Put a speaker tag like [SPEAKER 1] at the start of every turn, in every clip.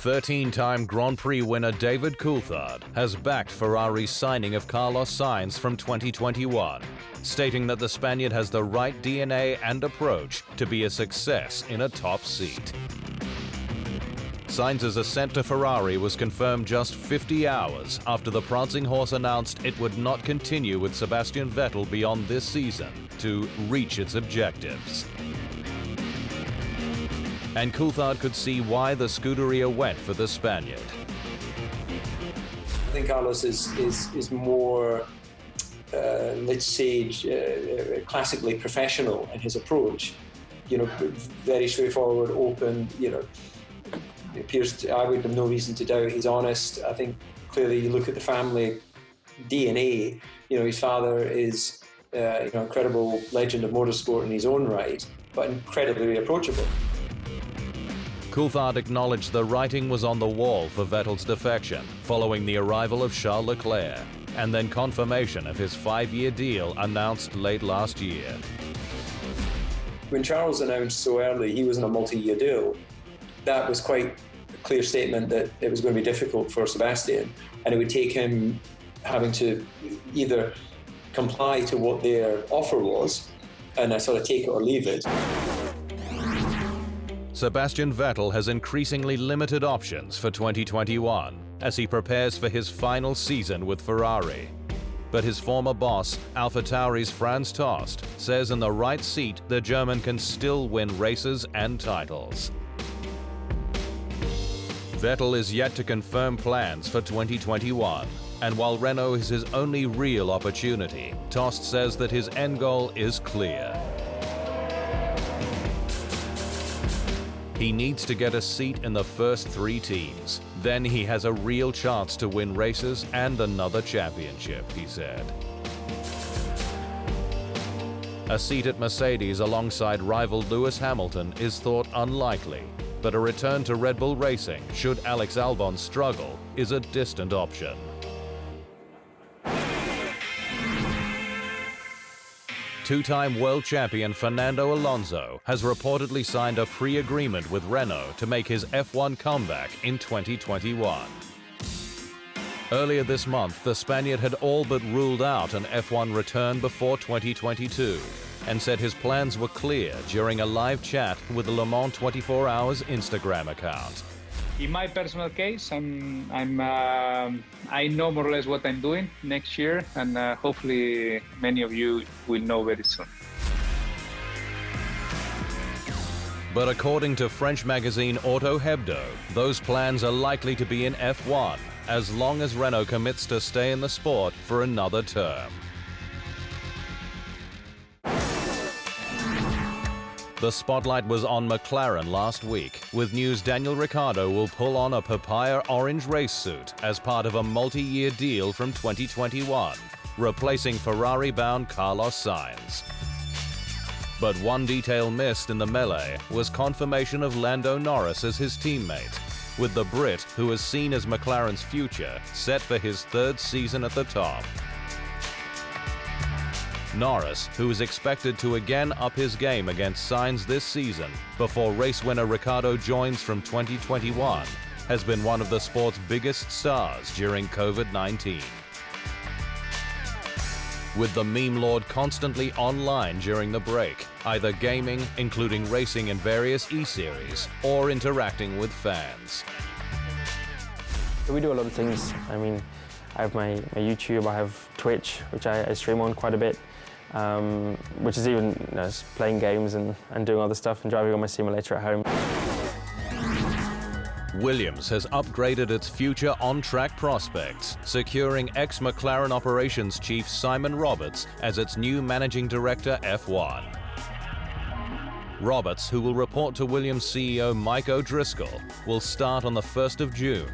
[SPEAKER 1] 13-time Grand Prix winner David Coulthard has backed Ferrari's signing of Carlos Sainz from 2021, stating that the Spaniard has the right DNA and approach to be a success in a top seat. Sainz's ascent to Ferrari was confirmed just 50 hours after the prancing horse announced it would not continue with Sebastian Vettel beyond this season to reach its objectives. And Coulthard could see why the Scuderia went for the Spaniard.
[SPEAKER 2] I think Carlos is more, let's say, classically professional in his approach. You know, very straightforward, open. You know, it appears I would have no reason to doubt he's honest. I think clearly you look at the family DNA. You know, his father is incredible legend of motorsport in his own right, but incredibly approachable.
[SPEAKER 1] Coulthard acknowledged the writing was on the wall for Vettel's defection following the arrival of Charles Leclerc, and then confirmation of his 5-year deal announced late last year.
[SPEAKER 2] When Charles announced so early he was in a multi-year deal, that was quite a clear statement that it was going to be difficult for Sebastian, and it would take him having to either comply to what their offer was, and I sort of take it or leave it.
[SPEAKER 1] Sebastian Vettel has increasingly limited options for 2021 as he prepares for his final season with Ferrari. But his former boss, AlphaTauri's Franz Tost, says in the right seat the German can still win races and titles. Vettel is yet to confirm plans for 2021, and while Renault is his only real opportunity, Tost says that his end goal is clear. He needs to get a seat in the first 3 teams. Then he has a real chance to win races and another championship, he said. A seat at Mercedes alongside rival Lewis Hamilton is thought unlikely, but a return to Red Bull Racing, should Alex Albon struggle, is a distant option. Two-time world champion Fernando Alonso has reportedly signed a pre-agreement with Renault to make his F1 comeback in 2021. Earlier this month, the Spaniard had all but ruled out an F1 return before 2022 and said his plans were clear during a live chat with the Le Mans 24 Hours Instagram account.
[SPEAKER 3] In my personal case, I know more or less what I'm doing next year, and hopefully many of you will know very soon.
[SPEAKER 1] But according to French magazine Auto Hebdo, those plans are likely to be in F1 as long as Renault commits to stay in the sport for another term. The spotlight was on McLaren last week, with news Daniel Ricciardo will pull on a papaya orange race suit as part of a multi-year deal from 2021, replacing Ferrari-bound Carlos Sainz. But one detail missed in the melee was confirmation of Lando Norris as his teammate, with the Brit, who is seen as McLaren's future, set for his 3rd season at the top. Norris, who is expected to again up his game against Sainz this season before race winner Ricciardo joins from 2021, has been one of the sport's biggest stars during COVID-19. With the meme lord constantly online during the break, either gaming, including racing in various E-series, or interacting with fans.
[SPEAKER 4] We do a lot of things. I mean, I have my YouTube, I have Twitch, which I stream on quite a bit. Which is even playing games and doing other stuff and driving on my simulator at home.
[SPEAKER 1] Williams has upgraded its future on-track prospects, securing ex-McLaren operations chief Simon Roberts as its new managing director F1. Roberts, who will report to Williams CEO Mike O'Driscoll, will start on the 1st of June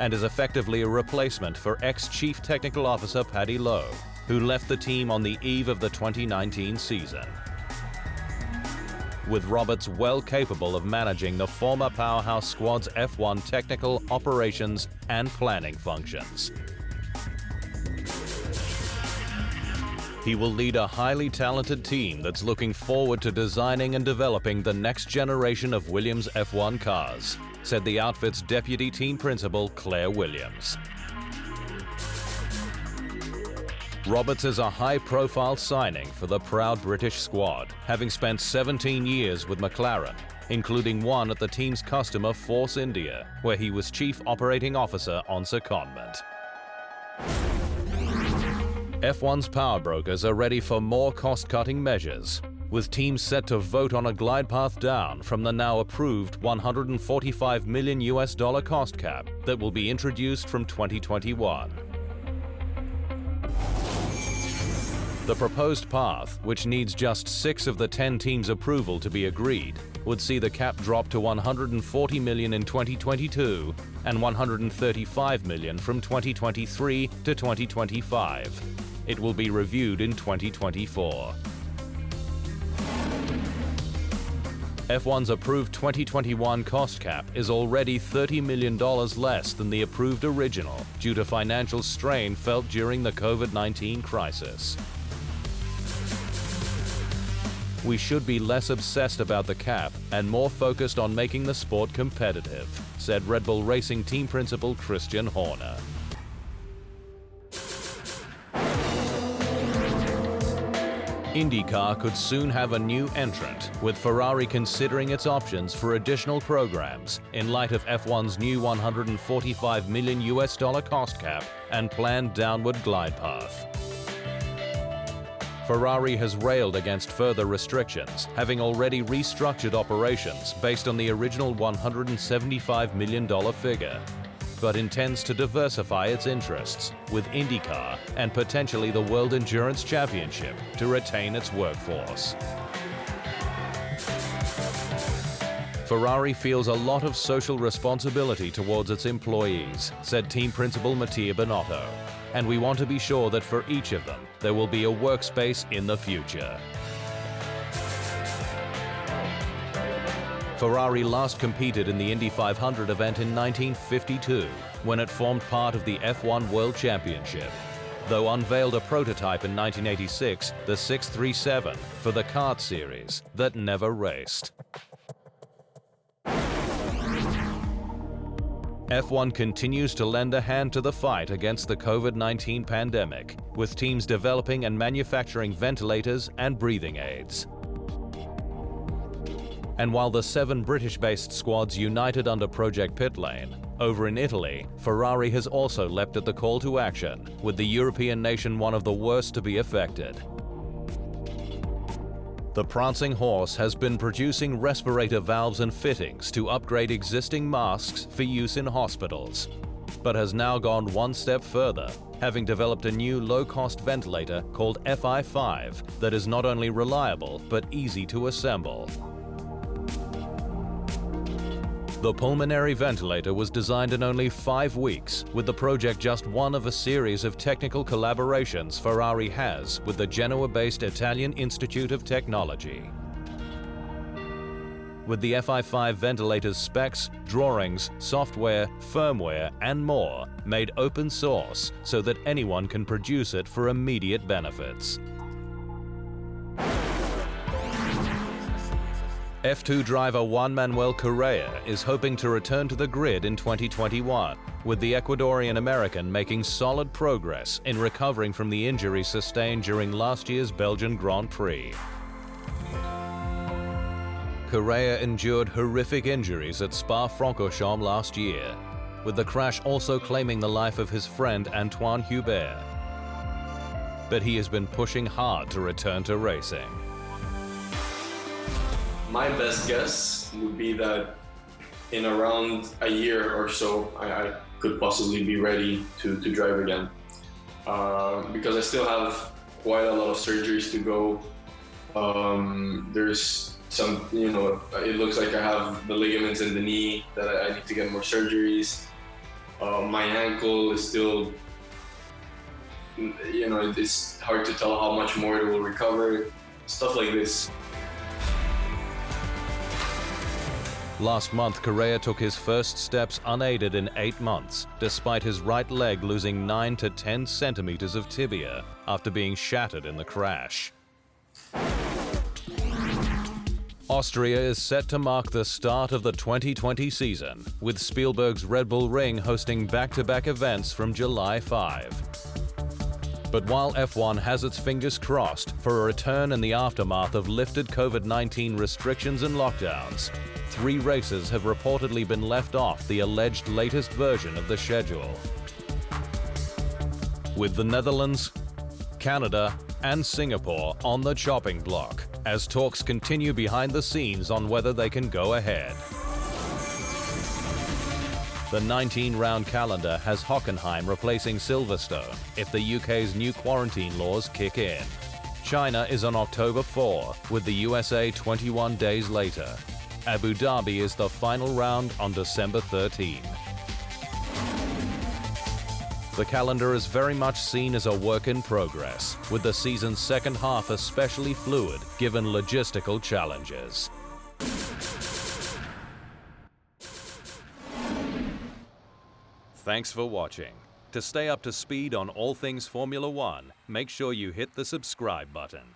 [SPEAKER 1] and is effectively a replacement for ex-chief technical officer Paddy Lowe, who left the team on the eve of the 2019 season. With Roberts well capable of managing the former powerhouse squad's F1 technical, operations, and planning functions. He will lead a highly talented team that's looking forward to designing and developing the next generation of Williams F1 cars, said the outfit's deputy team principal, Claire Williams. Roberts is a high-profile signing for the proud British squad, having spent 17 years with McLaren, including one at the team's customer Force India, where he was Chief Operating Officer on secondment. F1's power brokers are ready for more cost-cutting measures, with teams set to vote on a glide path down from the now approved $145 million cost cap that will be introduced from 2021. The proposed path, which needs just 6 of the 10 teams' approval to be agreed, would see the cap drop to $140 million in 2022 and $135 million from 2023 to 2025. It will be reviewed in 2024. F1's approved 2021 cost cap is already $30 million less than the approved original due to financial strain felt during the COVID-19 crisis. We should be less obsessed about the cap and more focused on making the sport competitive, said Red Bull Racing team principal Christian Horner. IndyCar could soon have a new entrant, with Ferrari considering its options for additional programs in light of F1's new $145 million cost cap and planned downward glide path. Ferrari has railed against further restrictions, having already restructured operations based on the original $175 million figure, but intends to diversify its interests with IndyCar and potentially the World Endurance Championship to retain its workforce. Ferrari feels a lot of social responsibility towards its employees, said team principal Mattia Binotto, and we want to be sure that for each of them, there will be a workspace in the future. Ferrari last competed in the Indy 500 event in 1952, when it formed part of the F1 World Championship, though unveiled a prototype in 1986, the 637, for the kart series that never raced. F1 continues to lend a hand to the fight against the COVID-19 pandemic, with teams developing and manufacturing ventilators and breathing aids. And while the 7 British-based squads united under Project Pitlane, over in Italy, Ferrari has also leapt at the call to action, with the European nation one of the worst to be affected. The prancing horse has been producing respirator valves and fittings to upgrade existing masks for use in hospitals, but has now gone one step further, having developed a new low-cost ventilator called FI5 that is not only reliable but easy to assemble. The pulmonary ventilator was designed in only 5 weeks, with the project just one of a series of technical collaborations Ferrari has with the Genoa-based Italian Institute of Technology. With the FI5 ventilator's specs, drawings, software, firmware, and more made open source so that anyone can produce it for immediate benefits. F2 driver Juan Manuel Correa is hoping to return to the grid in 2021, with the Ecuadorian-American making solid progress in recovering from the injury sustained during last year's Belgian Grand Prix. Correa endured horrific injuries at Spa-Francorchamps last year, with the crash also claiming the life of his friend Antoine Hubert. But he has been pushing hard to return to racing.
[SPEAKER 5] My best guess would be that in around a year or so, I could possibly be ready to drive again. Because I still have quite a lot of surgeries to go. There's some, it looks like I have the ligaments in the knee that I need to get more surgeries. My ankle is still, it's hard to tell how much more it will recover. Stuff like this.
[SPEAKER 1] Last month, Correa took his first steps unaided in 8 months, despite his right leg losing 9 to 10 centimeters of tibia after being shattered in the crash. Austria is set to mark the start of the 2020 season, with Spielberg's Red Bull Ring hosting back-to-back events from July 5. But while F1 has its fingers crossed for a return in the aftermath of lifted COVID-19 restrictions and lockdowns, 3 races have reportedly been left off the alleged latest version of the schedule. With the Netherlands, Canada, and Singapore on the chopping block, as talks continue behind the scenes on whether they can go ahead. The 19-round calendar has Hockenheim replacing Silverstone if the UK's new quarantine laws kick in. China is on October 4, with the USA 21 days later. Abu Dhabi is the final round on December 13. The calendar is very much seen as a work in progress, with the season's second half especially fluid given logistical challenges. Thanks for watching. To stay up to speed on all things Formula One, make sure you hit the subscribe button.